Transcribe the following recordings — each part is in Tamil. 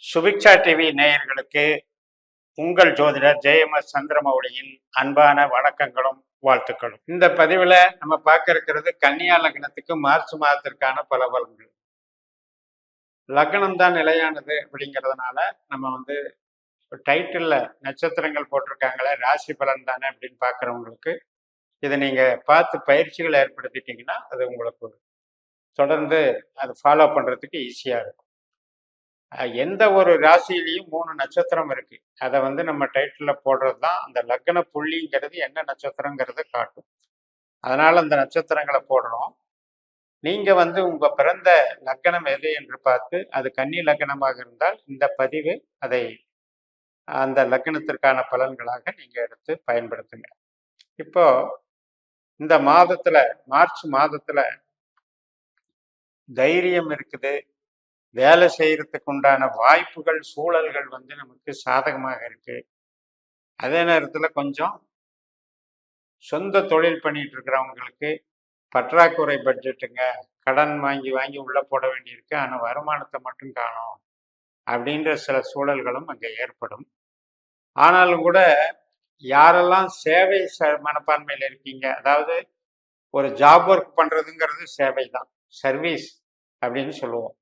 சுபிக்ஷா டிவி நேயர்களுக்கு உங்கள் ஜோதிடர் ஜெயமஸ் சந்திரமௌலியின் அன்பான வணக்கங்களும் வாழ்த்துக்களும். இந்த பதிவில் நம்ம பார்க்க இருக்கிறது கன்னியா லக்னத்துக்கு மார்ச் மாதத்திற்கான பல பலன்கள். லக்னம் தான் நிலையானது அப்படிங்கிறதுனால நம்ம டைட்டில் நட்சத்திரங்கள் போட்டிருக்காங்களே ராசி பலன் தானே அப்படின்னு பார்க்குறவங்களுக்கு இதை நீங்கள் பார்த்து பயிற்சிகள் ஏற்படுத்திட்டீங்கன்னா அது உங்களுக்கு தொடர்ந்து அதை ஃபாலோ பண்ணுறதுக்கு ஈஸியாக இருக்கும். எந்த ஒரு ராசியிலையும் 3 நட்சத்திரம் இருக்கு. அதை நம்ம டைட்டில் போடுறது தான் அந்த லக்ன புள்ளிங்கிறது என்ன நட்சத்திரங்கிறத காட்டும். அதனால அந்த நட்சத்திரங்களை போடுறோம். நீங்க உங்க பிறந்த லக்னம் எது என்று பார்த்து அது கன்னி லக்னமாக இருந்தால் இந்த பதிவு அதை அந்த லக்னத்திற்கான பலன்களாக நீங்க எடுத்து பயன்படுத்துங்க. இப்போ இந்த மாதத்துல மார்ச் மாதத்துல தைரியம் இருக்குது, வேலை செய்யறதுக்கு உண்டான வாய்ப்புகள் சூழல்கள் நமக்கு சாதகமாக இருக்கு. அதே நேரத்தில் கொஞ்சம் சொந்த தொழில் பண்ணிட்டு இருக்கிறவங்களுக்கு பற்றாக்குறை பட்ஜெட்டுங்க, கடன் வாங்கி வாங்கி உள்ள போட வேண்டியிருக்கு, ஆனால் வருமானத்தை மட்டும் காணும் அப்படின்ற சில சூழல்களும் அங்கே ஏற்படும். ஆனாலும் கூட யாரெல்லாம் சேவை மனப்பான்மையில் இருக்கீங்க, அதாவது ஒரு ஜாப் ஒர்க் பண்ணுறதுங்கிறது சேவை தான், சர்வீஸ் அப்படின்னு சொல்லுவோம்.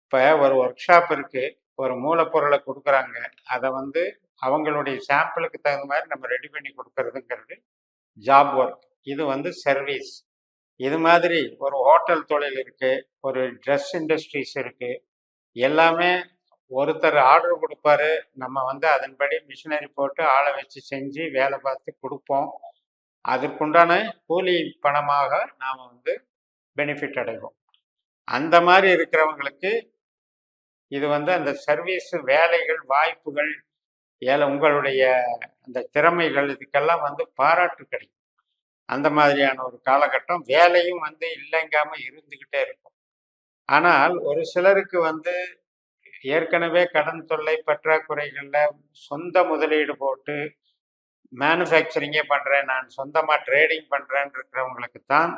இப்போ ஒரு ஒர்க் ஷாப் இருக்குது, ஒரு மூலப்பொருளை கொடுக்குறாங்க, அதை அவங்களுடைய சாம்பிளுக்கு தகுந்த மாதிரி நம்ம ரெடி பண்ணி கொடுக்கறதுங்கிறது ஜாப் ஒர்க். இது சர்வீஸ். இது மாதிரி ஒரு ஹோட்டல் தொழில் இருக்குது, ஒரு ட்ரெஸ் இண்டஸ்ட்ரீஸ் இருக்குது. எல்லாமே ஒருத்தர் ஆர்டர் கொடுப்பாரு, நம்ம அதன்படி மிஷினரி போட்டு ஆளை வச்சு செஞ்சு வேலை பார்த்து கொடுப்போம். அதற்குண்டான கூலி பணமாக நாம் பெனிஃபிட் அடைவோம். அந்த மாதிரி இருக்கிறவங்களுக்கு இது அந்த சர்வீஸ் வேலைகள் வாய்ப்புகள் உங்களுடைய அந்த திறமைகள் இதுக்கெல்லாம் பாராட்டு கிடைக்கும். அந்த மாதிரியான ஒரு காலகட்டம். வேலையும் இல்லைங்காம இருந்துக்கிட்டே இருக்கும். ஆனால் ஒரு சிலருக்கு ஏற்கனவே கடன் தொல்லை பற்றாக்குறைகளில் சொந்த முதலீடு போட்டு மேனுஃபேக்சரிங்கே பண்ணுறேன், நான் சொந்தமாக ட்ரேடிங் பண்ணுறேன்னு இருக்கிறவங்களுக்கு தான்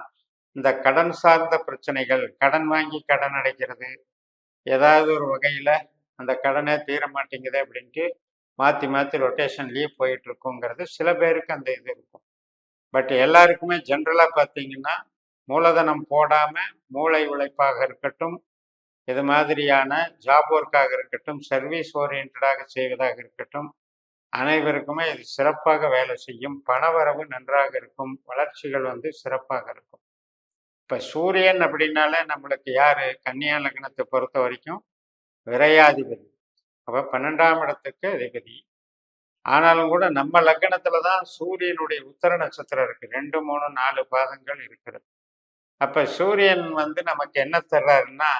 இந்த கடன் சார்ந்த பிரச்சனைகள், கடன் வாங்கி கடன் அடைக்கிறது, ஏதாவது ஒரு வகையில் அந்த கடனே தீர மாட்டேங்குது அப்படின்ட்டு மாற்றி மாற்றி ரொட்டேஷன்லேயே போயிட்டு இருக்குங்கிறது சில பேருக்கு அந்த இது இருக்கும். பட் எல்லாருக்குமே ஜென்ரலாக பார்த்தீங்கன்னா மூலதனம் போடாமல் மூளை உழைப்பாக இருக்கட்டும், இது மாதிரியான ஜாப் ஒர்க்காக இருக்கட்டும், சர்வீஸ் ஓரியன்டாக செய்வதாக இருக்கட்டும், அனைவருக்குமே இது சிறப்பாக வேலை செய்யும். பணவரவு நன்றாக இருக்கும், வளர்ச்சிகள் சிறப்பாக இருக்கும். இப்போ சூரியன் அப்படின்னாலே நம்மளுக்கு யார், கன்னியா லக்னத்தை பொறுத்த வரைக்கும் விரையாதிபதி. அப்போ 12ஆம் இடத்துக்கு அதிபதி. ஆனாலும் கூட நம்ம லக்னத்தில் தான் சூரியனுடைய உத்தர நட்சத்திரம் இருக்குது, 2, 3, 4 பாதங்கள் இருக்கிறது. அப்போ சூரியன் நமக்கு என்ன தர்றாருன்னா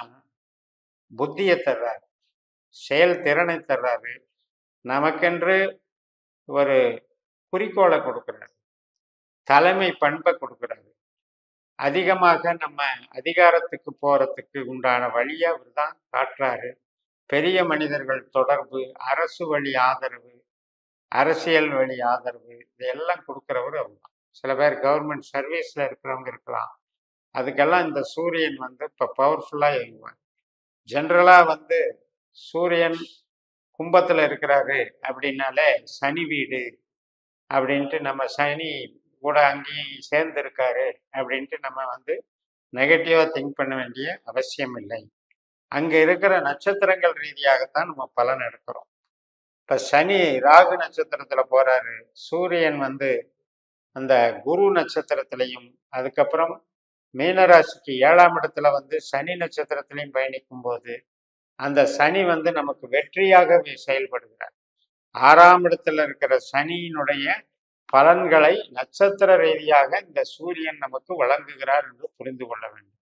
புத்தியை தர்றாரு, செயல் திறனை தர்றாரு, நமக்கென்று ஒரு குறிக்கோளை கொடுக்குறாரு, தலைமை பண்பை கொடுக்குறாரு. அதிகமாக நம்ம அதிகாரத்துக்கு போறதுக்கு உண்டான வழியை அவர் தான் காட்டுறாரு. பெரிய மனிதர்கள் தொடர்பு, அரசு வழி ஆதரவு, அரசியல் வழி ஆதரவு, இதெல்லாம் கொடுக்குறவர் அவர் தான். சில பேர் கவர்மெண்ட் சர்வீஸில் இருக்கிறவங்க இருக்கலாம். அதுக்கெல்லாம் இந்த சூரியன் இப்போ பவர்ஃபுல்லாக இயங்குவார். ஜென்ரலாக சூரியன் கும்பத்தில் இருக்கிறாரு அப்படின்னாலே சனி வீடு அப்படின்ட்டு, நம்ம சனி கூட அங்கேயும் சேர்ந்து இருக்காரு அப்படின்ட்டு நம்ம நெகட்டிவாக திங்க் பண்ண வேண்டிய அவசியம் இல்லை. அங்கே இருக்கிற நட்சத்திரங்கள் ரீதியாகத்தான் நம்ம பலன் எடுக்கிறோம். இப்போ சனி ராகு நட்சத்திரத்தில் போகிறாரு, சூரியன் அந்த குரு நட்சத்திரத்திலையும், அதுக்கப்புறம் மீனராசிக்கு 7ஆம் இடத்துல சனி நட்சத்திரத்திலையும் பயணிக்கும் போது அந்த சனி நமக்கு வெற்றியாக செயல்படுகிறார். 6ஆம் இடத்துல இருக்கிற சனியினுடைய பலன்களை நட்சத்திர ரீதியாக இந்த சூரியன் நமக்கு வழங்குகிறார் என்று புரிந்து கொள்ள வேண்டும்.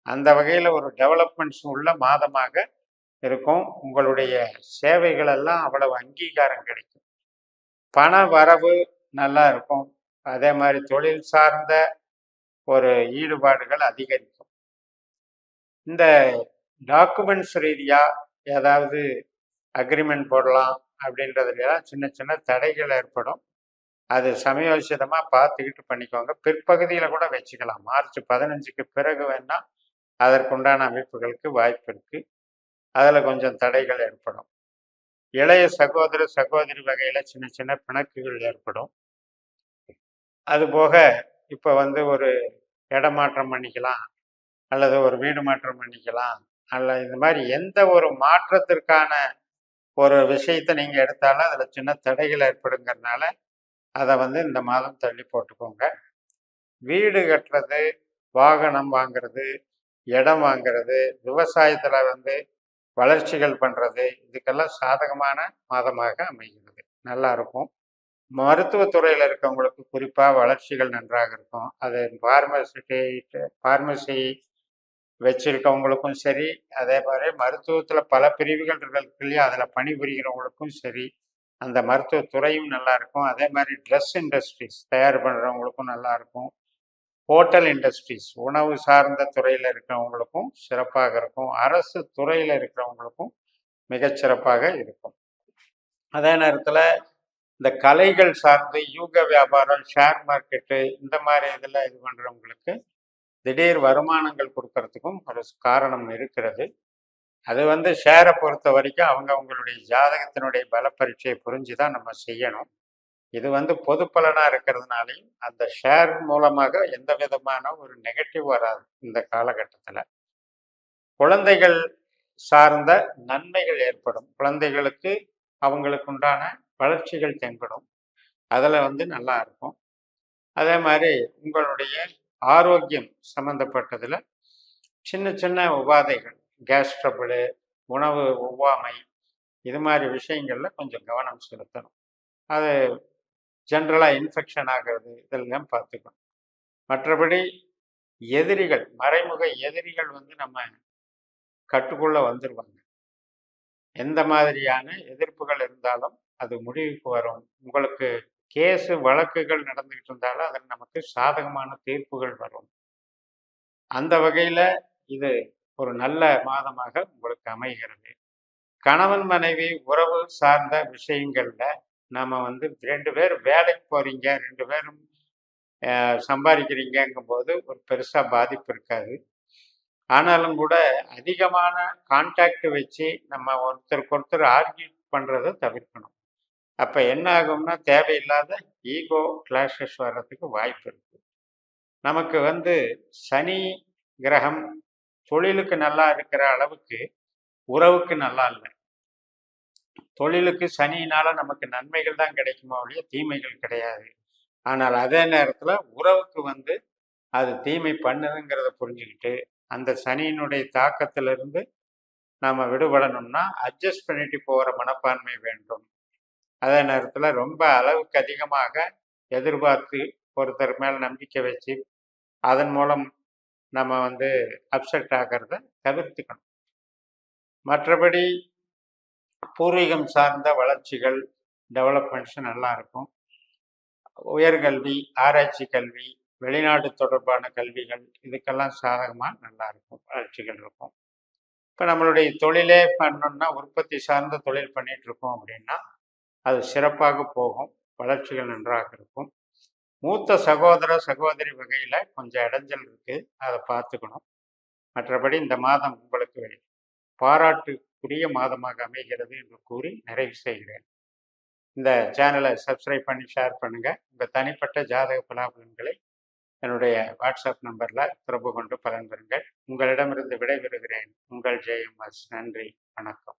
அந்த வகையில் ஒரு டெவலப்மெண்ட்ஸ் உள்ள மாதமாக இருக்கும். உங்களுடைய சேவைகள் எல்லாம் அவ்வளவு அங்கீகாரம் கிடைக்கும். பண வரவு நல்லா இருக்கும். அதே மாதிரி தொழில் சார்ந்த ஒரு ஈடுபாடுகள் அதிகரிக்கும். இந்த டாக்குமெண்ட்ஸ் ரீதியாக ஏதாவது அக்ரிமெண்ட் போடலாம் அப்படின்றதுலாம் சின்ன சின்ன தடைகள் ஏற்படும். அது சமயோசிதமாக பார்த்துக்கிட்டு பண்ணிக்கோங்க. பிற்பகுதியில் கூட வச்சுக்கலாம். மார்ச் 15க்கு பிறகு வேணால் அதற்குண்டான அமைப்புகளுக்கு வாய்ப்பு இருக்குது. அதில் கொஞ்சம் தடைகள் ஏற்படும். இளைய சகோதர சகோதரி வகையில சின்ன சின்ன பிணக்குகள் ஏற்படும். அதுபோக இப்போ வந்து ஒரு இடமாற்றம் பண்ணிக்கலாம், அல்லது ஒரு வீடு மாற்றம் பண்ணிக்கலாம், அல்ல இந்த மாதிரி எந்த ஒரு மாற்றத்திற்கான ஒரு விஷயத்தை நீங்க எடுத்தாலும் அதுல சின்ன தடைகள் ஏற்படுங்கிறதுனால அதை வந்து இந்த மாதம் தள்ளி போட்டுக்கோங்க. வீடு கட்டுறது, வாகனம் வாங்குறது, இடம் வாங்குறது, விவசாயத்துல வந்து வளர்ச்சிகள் பண்றது, இதுக்கெல்லாம் சாதகமான மாதமாக அமைகிறது. நல்லா இருக்கும். மருத்துவத்துறையில் இருக்கவங்களுக்கு குறிப்பா வளர்ச்சிகள் நன்றாக இருக்கும். அது பார்மசி வச்சிருக்கவங்களுக்கும் சரி, அதே மாதிரி மருத்துவத்துல பல பிரிவுகள் இருக்கு இல்லையா, அதுல பணிபுரிகிறவங்களுக்கும் சரி, அந்த மருத்துவத்துறையும் நல்லா இருக்கும். அதே மாதிரி ட்ரெஸ் இண்டஸ்ட்ரீஸ் தயார் பண்றவங்களுக்கும் நல்லா இருக்கும். ஹோட்டல் இண்டஸ்ட்ரீஸ் உணவு சார்ந்த துறையில் இருக்கிறவங்களுக்கும் சிறப்பாக இருக்கும். அரசு துறையில் இருக்கிறவங்களுக்கும் மிகச்சிறப்பாக இருக்கும். அதே நேரத்தில் இந்த கலைகள் சார்ந்து யூக வியாபாரம், ஷேர் மார்க்கெட்டு இந்த மாதிரி இதில் இது பண்ணுறவங்களுக்கு திடீர் வருமானங்கள் கொடுக்கறதுக்கும் ஒரு காரணம் இருக்கிறது. அது வந்து ஷேரை பொறுத்த வரைக்கும் அவங்களுடைய ஜாதகத்தினுடைய பல பரீட்சையை புரிஞ்சு தான் நம்ம செய்யணும். இது வந்து பொது பலனாக இருக்கிறதுனாலையும் அந்த ஷேர் மூலமாக எந்த விதமான ஒரு நெகட்டிவ் வராது. இந்த காலகட்டத்தில் குழந்தைகள் சார்ந்த நன்மைகள் ஏற்படும். குழந்தைகளுக்கு அவங்களுக்கு உண்டான வளர்ச்சிகள் தென்படும். அதில் வந்து நல்லா இருக்கும். அதே மாதிரி உங்களுடைய ஆரோக்கியம் சம்மந்தப்பட்டதில் சின்ன சின்ன உபாதைகள், கேஸ் ட்ரபிள், உணவு ஒவ்வாமை, இது மாதிரி விஷயங்களில் கொஞ்சம் கவனம் செலுத்தணும். அது ஜென்ரலாக இன்ஃபெக்ஷன் ஆகிறது இதெல்லாம் பார்த்துக்கணும். மற்றபடி எதிரிகள், மறைமுக எதிரிகள் வந்து நம்ம கட்டுக்குள்ள வந்துடுவாங்க. எந்த மாதிரியான எதிர்ப்புகள் இருந்தாலும் அது முடிவுக்கு வரும். உங்களுக்கு கேஸு வழக்குகள் நடந்துகிட்டு இருந்தாலும் அதில் நமக்கு சாதகமான தீர்ப்புகள் வரும். அந்த வகையில் இது ஒரு நல்ல மாதமாக உங்களுக்கு அமைகிறது. கணவன் மனைவி உறவு சார்ந்த விஷயங்கள்ல நம்ம வந்து 2 பேர் வேலைக்கு போறீங்க, 2 பேரும் சம்பாதிக்கிறீங்கும் போது ஒரு பெருசா பாதிப்பு இருக்காது. ஆனாலும் கூட அதிகமான கான்டாக்ட் வச்சு நம்ம ஒருத்தருக்கு ஒருத்தர் ஆர்கியூ பண்றதை தவிர்க்கணும். அப்ப என்ன ஆகும்னா தேவையில்லாத ஈகோ கிளாஷஸ் வர்றதுக்கு வாய்ப்பு இருக்கு. நமக்கு வந்து சனி கிரகம் தொழிலுக்கு நல்லா இருக்கிற அளவுக்கு உறவுக்கு நல்லா இல்லை. தொழிலுக்கு சனியினால நமக்கு நன்மைகள் தான் கிடைக்குமோ ஒழிய தீமைகள் கிடையாது. ஆனால் அதே நேரத்தில் உறவுக்கு வந்து அது தீமை பண்ணுதுங்கிறத புரிஞ்சுக்கிட்டு அந்த சனியினுடைய தாக்கத்திலிருந்து நாம் விடுபடணும்னா அட்ஜஸ்ட் பண்ணிட்டு போகிற மனப்பான்மை வேண்டும். அதே நேரத்தில் ரொம்ப அளவுக்கு அதிகமாக எதிர்பார்த்து ஒருத்தர் மேல் நம்பிக்கை வச்சு அதன் மூலம் நம்ம வந்து அப்செட் ஆகிறத தவிர்த்துக்கணும். மற்றபடி பூர்வீகம் சார்ந்த வளர்ச்சிகள், டெவலப்மெண்ட்ஸ் நல்லா இருக்கும். உயர்கல்வி, ஆராய்ச்சி கல்வி, வெளிநாடு தொடர்பான கல்விகள் இதுக்கெல்லாம் சாதகமாக நல்லா இருக்கும், வளர்ச்சிகள் இருக்கும். இப்போ நம்மளுடைய தொழிலே பண்ணோம்னா உற்பத்தி சார்ந்த தொழில் பண்ணிட்டு இருக்கோம் அப்படின்னா அது சிறப்பாக போகும், வளர்ச்சிகள் நன்றாக இருக்கும். மூத்த சகோதர சகோதரி வகையில் கொஞ்சம் இடைஞ்சல் இருக்கு, அதை பார்த்துக்கணும். மற்றபடி இந்த மாதம் உங்களுக்கு பாராட்டுக்குரிய மாதமாக அமைகிறது என்று கூறி நிறைவு செய்கிறேன். இந்த சேனலை சப்ஸ்கிரைப் பண்ணி ஷேர் பண்ணுங்கள். உங்கள் தனிப்பட்ட ஜாதக பலாபலன்களை என்னுடைய வாட்ஸ்அப் நம்பரில் தொடர்பு கொண்டு பலன் பெறுங்கள். உங்களிடமிருந்து விடைபெறுகிறேன். உங்கள் ஜெயம் எஸ். நன்றி, வணக்கம்.